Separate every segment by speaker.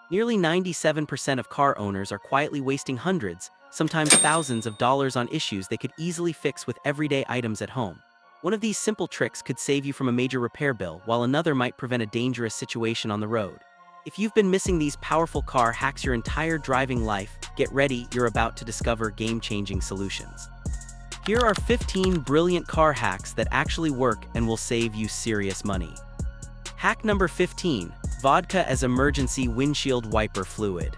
Speaker 1: Nearly 97% of car owners are quietly wasting hundreds, sometimes thousands of dollars on issues they could easily fix with everyday items at home. One of these simple tricks could save you from a major repair bill, while another might prevent a dangerous situation on the road. If you've been missing these powerful car hacks your entire driving life, get ready, you're about to discover game-changing solutions. Here are 15 brilliant car hacks that actually work and will save you serious money. Hack number 15. Vodka as emergency windshield wiper fluid.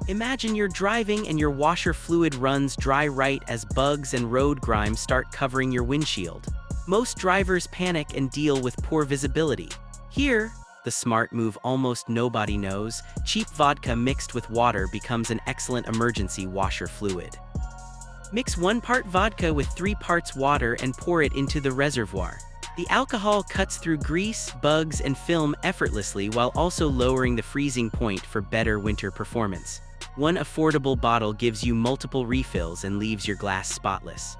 Speaker 1: Imagine you're driving and your washer fluid runs dry right as bugs and road grime start covering your windshield. Most drivers panic and deal with poor visibility. Here, the smart move almost nobody knows, cheap vodka mixed with water becomes an excellent emergency washer fluid. Mix 1 part vodka with 3 parts water and pour it into the reservoir. The alcohol cuts through grease, bugs, and film effortlessly while also lowering the freezing point for better winter performance. One affordable bottle gives you multiple refills and leaves your glass spotless.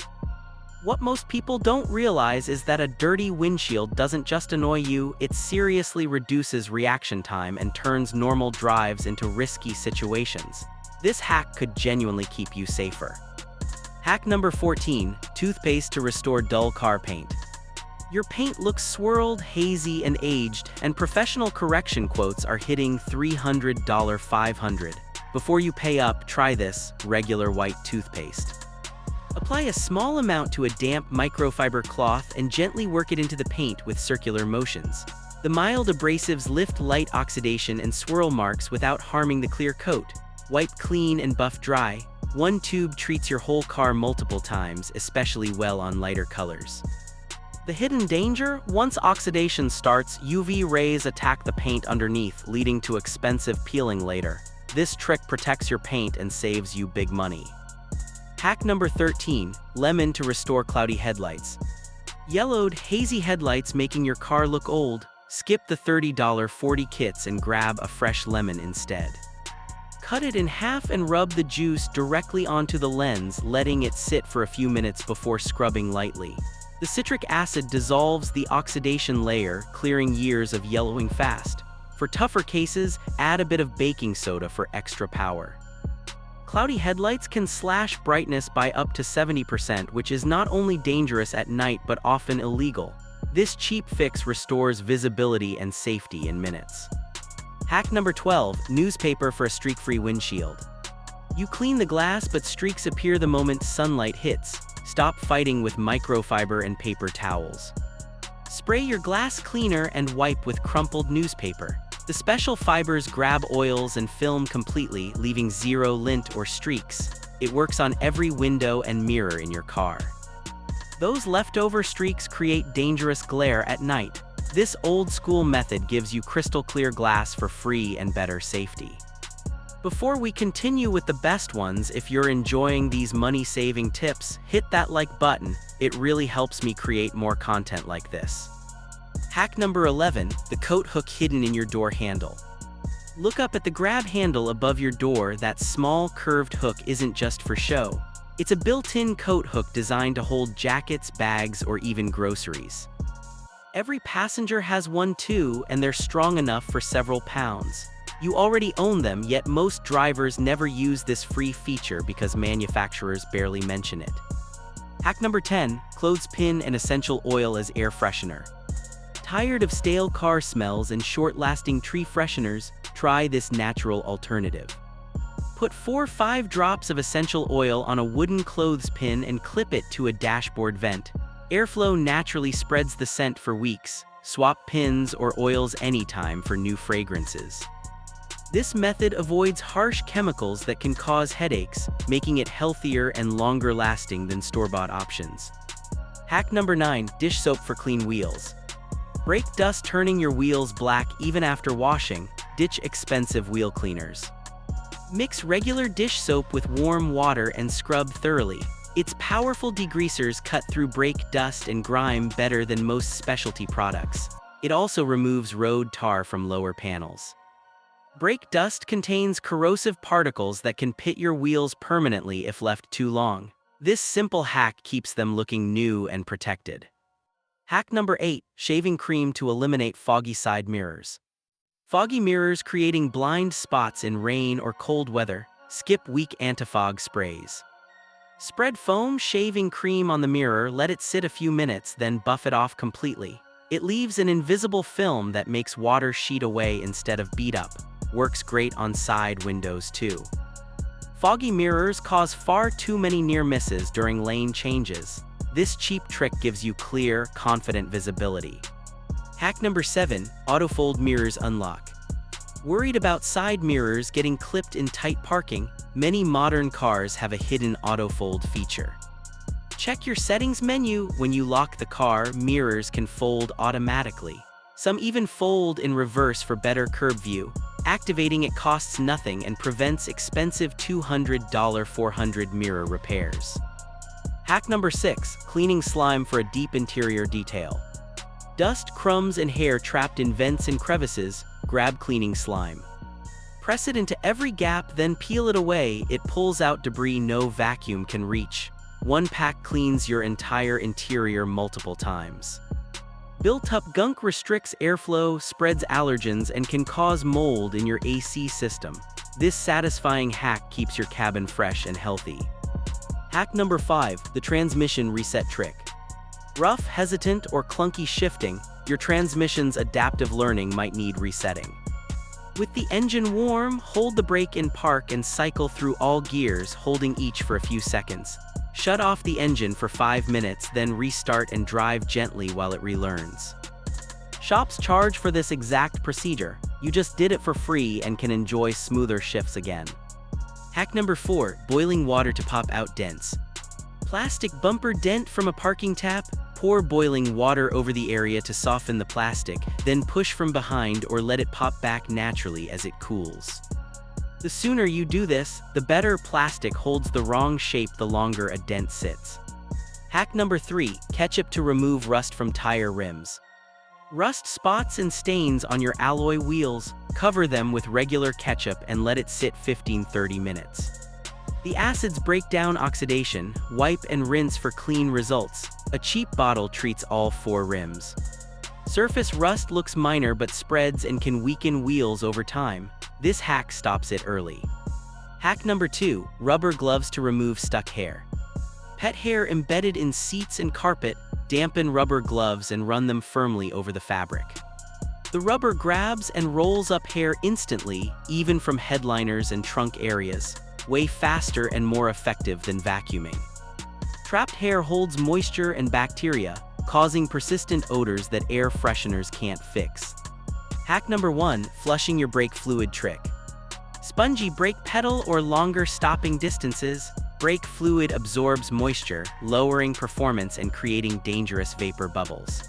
Speaker 1: What most people don't realize is that a dirty windshield doesn't just annoy you, it seriously reduces reaction time and turns normal drives into risky situations. This hack could genuinely keep you safer. Hack number 14. Toothpaste to restore dull car paint. Your paint looks swirled, hazy, and aged, and professional correction quotes are hitting $300, $500. Before you pay up, try this regular white toothpaste. Apply a small amount to a damp microfiber cloth and gently work it into the paint with circular motions. The mild abrasives lift light oxidation and swirl marks without harming the clear coat. Wipe clean and buff dry. One tube treats your whole car multiple times, especially well on lighter colors. The hidden danger? Once oxidation starts, UV rays attack the paint underneath, leading to expensive peeling later. This trick protects your paint and saves you big money. Hack number 13. Lemon to restore cloudy headlights. Yellowed, hazy headlights making your car look old? Skip the $30 40 kits and grab a fresh lemon instead. Cut it in half and rub the juice directly onto the lens, letting it sit for a few minutes before scrubbing lightly. The citric acid dissolves the oxidation layer, clearing years of yellowing fast. For tougher cases, add a bit of baking soda for extra power. Cloudy headlights can slash brightness by up to 70%, which is not only dangerous at night but often illegal. This cheap fix restores visibility and safety in minutes. Hack number 12. Newspaper for a streak-free windshield. You clean the glass, but streaks appear the moment sunlight hits. Stop fighting with microfiber and paper towels. Spray your glass cleaner and wipe with crumpled newspaper. The special fibers grab oils and film completely, leaving zero lint or streaks. It works on every window and mirror in your car. Those leftover streaks create dangerous glare at night. This old-school method gives you crystal-clear glass for free and better safety. Before we continue with the best ones, if you're enjoying these money-saving tips, hit that like button. It really helps me create more content like this. Hack number 11. The coat hook hidden in your door handle. Look up at the grab handle above your door. That small curved hook isn't just for show. It's a built-in coat hook designed to hold jackets, bags, or even groceries. Every passenger has one too, and they're strong enough for several pounds. You already own them, yet most drivers never use this free feature because manufacturers barely mention it. Hack number 10. Clothespin and essential oil as air freshener. Tired of stale car smells and short-lasting tree fresheners? Try this natural alternative. Put 4-5 drops of essential oil on a wooden clothespin and clip it to a dashboard vent. Airflow naturally spreads the scent for weeks. Swap pins or oils anytime for new fragrances. This method avoids harsh chemicals that can cause headaches, making it healthier and longer-lasting than store-bought options. Hack number 9. Dish soap for clean wheels. Brake dust turning your wheels black even after washing? Ditch expensive wheel cleaners. Mix regular dish soap with warm water and scrub thoroughly. Its powerful degreasers cut through brake dust and grime better than most specialty products. It also removes road tar from lower panels. Brake dust contains corrosive particles that can pit your wheels permanently if left too long. This simple hack keeps them looking new and protected. Hack number 8. Shaving cream to eliminate foggy side mirrors. Foggy mirrors creating blind spots in rain or cold weather. Skip weak anti-fog sprays. Spread foam shaving cream on the mirror, let it sit a few minutes, then buff it off completely. It leaves an invisible film that makes water sheet away instead of beat up. Works great on side windows too. Foggy mirrors cause far too many near misses during lane changes. This cheap trick gives you clear, confident visibility. Hack number 7, autofold mirrors unlock. Worried about side mirrors getting clipped in tight parking? Many modern cars have a hidden autofold feature. Check your settings menu. When you lock the car, mirrors can fold automatically. Some even fold in reverse for better curb view. Activating it costs nothing and prevents expensive $200 400 mirror repairs. Hack number 6, cleaning slime for a deep interior detail. Dust, crumbs, and hair trapped in vents and crevices. Grab cleaning slime. Press it into every gap, then peel it away. It pulls out debris no vacuum can reach. One pack cleans your entire interior multiple times. Built-up gunk restricts airflow, spreads allergens, and can cause mold in your AC system. This satisfying hack keeps your cabin fresh and healthy. Hack number 5, the transmission reset trick. Rough, hesitant, or clunky shifting, your transmission's adaptive learning might need resetting. With the engine warm, hold the brake in park and cycle through all gears, holding each for a few seconds. Shut off the engine for 5 minutes, then restart and drive gently while it relearns. Shops charge for this exact procedure. You just did it for free and can enjoy smoother shifts again. Hack number 4, boiling water to pop out dents. Plastic bumper dent from a parking tap? Pour boiling water over the area to soften the plastic, then push from behind or let it pop back naturally as it cools. The sooner you do this, the better. Plastic holds the wrong shape the longer a dent sits. Hack number 3, ketchup to remove rust from tire rims. Rust spots and stains on your alloy wheels. Cover them with regular ketchup and let it sit 15-30 minutes. The acids break down oxidation. Wipe and rinse for clean results. A cheap bottle treats all 4 rims. Surface rust looks minor but spreads and can weaken wheels over time. This hack stops it early. Hack number 2, rubber gloves to remove stuck hair. Pet hair embedded in seats and carpet? Dampen rubber gloves and run them firmly over the fabric. The rubber grabs and rolls up hair instantly, even from headliners and trunk areas. Way faster and more effective than vacuuming. Trapped hair holds moisture and bacteria, causing persistent odors that air fresheners can't fix. Hack number 1, flushing your brake fluid trick. Spongy brake pedal or longer stopping distances? Brake fluid absorbs moisture, lowering performance and creating dangerous vapor bubbles.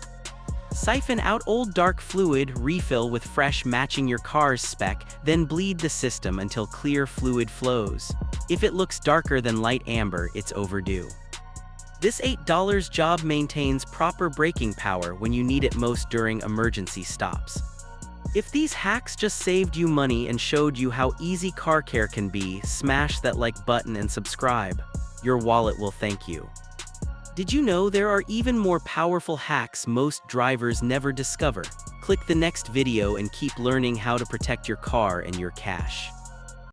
Speaker 1: Siphon out old dark fluid, refill with fresh matching your car's spec, then bleed the system until clear fluid flows. If it looks darker than light amber, it's overdue. This $8 job maintains proper braking power when you need it most during emergency stops. If these hacks just saved you money and showed you how easy car care can be, smash that like button and subscribe. Your wallet will thank you. Did you know there are even more powerful hacks most drivers never discover? Click the next video and keep learning how to protect your car and your cash.